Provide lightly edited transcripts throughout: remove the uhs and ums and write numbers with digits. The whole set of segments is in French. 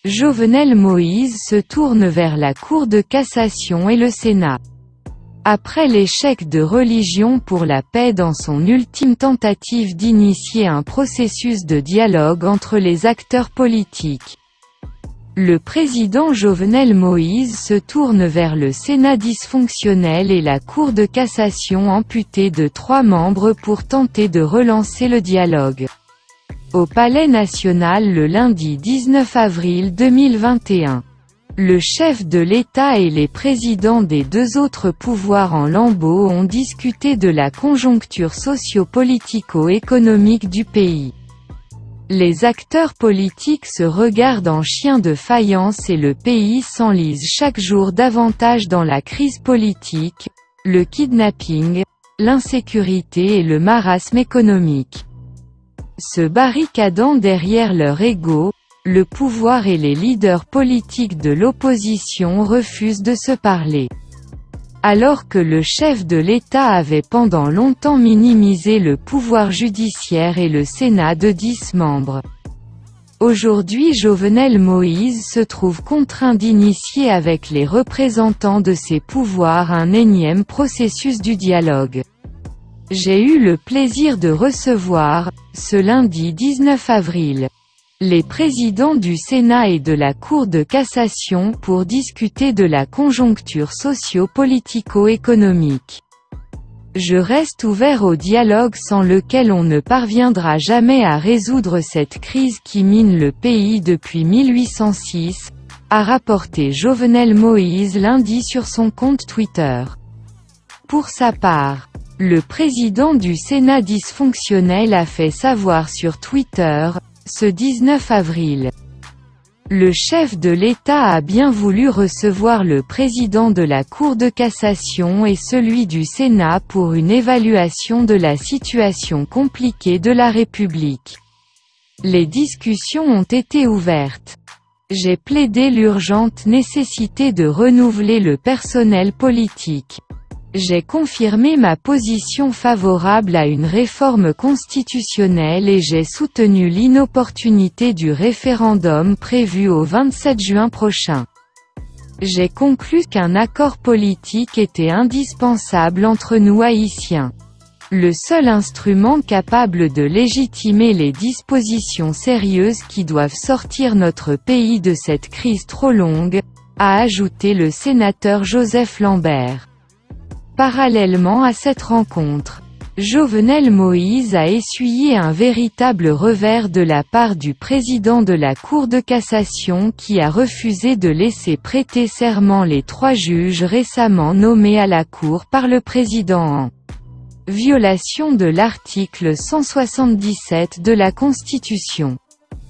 Jovenel Moïse se tourne vers la Cour de cassation et le Sénat. Après l'échec de Religion pour la paix dans son ultime tentative d'initier un processus de dialogue entre les acteurs politiques, le président Jovenel Moïse se tourne vers le Sénat dysfonctionnel et la Cour de cassation amputée de 3 membres pour tenter de relancer le dialogue. Au Palais national le lundi 19 avril 2021. Le chef de l'État et les présidents des 2 autres pouvoirs en lambeaux ont discuté de la conjoncture socio-politico-économique du pays. Les acteurs politiques se regardent en chiens de faïence et le pays s'enlise chaque jour davantage dans la crise politique, le kidnapping, l'insécurité et le marasme économique. Se barricadant derrière leur ego, le pouvoir et les leaders politiques de l'opposition refusent de se parler. Alors que le chef de l'État avait pendant longtemps minimisé le pouvoir judiciaire et le Sénat de 10 membres. Aujourd'hui Jovenel Moïse se trouve contraint d'initier avec les représentants de ces pouvoirs un énième processus du dialogue. J'ai eu le plaisir de recevoir, ce lundi 19 avril, les présidents du Sénat et de la Cour de cassation pour discuter de la conjoncture socio-politico-économique. Je reste ouvert au dialogue sans lequel on ne parviendra jamais à résoudre cette crise qui mine le pays depuis 1806, a rapporté Jovenel Moïse lundi sur son compte Twitter. Pour sa part, le président du Sénat dysfonctionnel a fait savoir sur Twitter, ce 19 avril. Le chef de l'État a bien voulu recevoir le président de la Cour de cassation et celui du Sénat pour une évaluation de la situation compliquée de la République. Les discussions ont été ouvertes. J'ai plaidé l'urgente nécessité de renouveler le personnel politique. J'ai confirmé ma position favorable à une réforme constitutionnelle et j'ai soutenu l'inopportunité du référendum prévu au 27 juin prochain. J'ai conclu qu'un accord politique était indispensable entre nous Haïtiens. Le seul instrument capable de légitimer les dispositions sérieuses qui doivent sortir notre pays de cette crise trop longue, a ajouté le sénateur Joseph Lambert. Parallèlement à cette rencontre, Jovenel Moïse a essuyé un véritable revers de la part du président de la Cour de cassation qui a refusé de laisser prêter serment les 3 juges récemment nommés à la Cour par le président en violation de l'article 177 de la Constitution.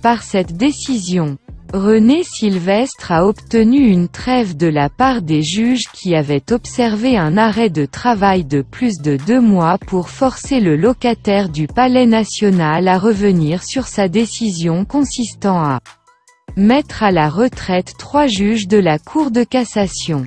Par cette décision, René Sylvestre a obtenu une trêve de la part des juges qui avaient observé un arrêt de travail de plus de 2 mois pour forcer le locataire du Palais national à revenir sur sa décision consistant à mettre à la retraite 3 juges de la Cour de cassation.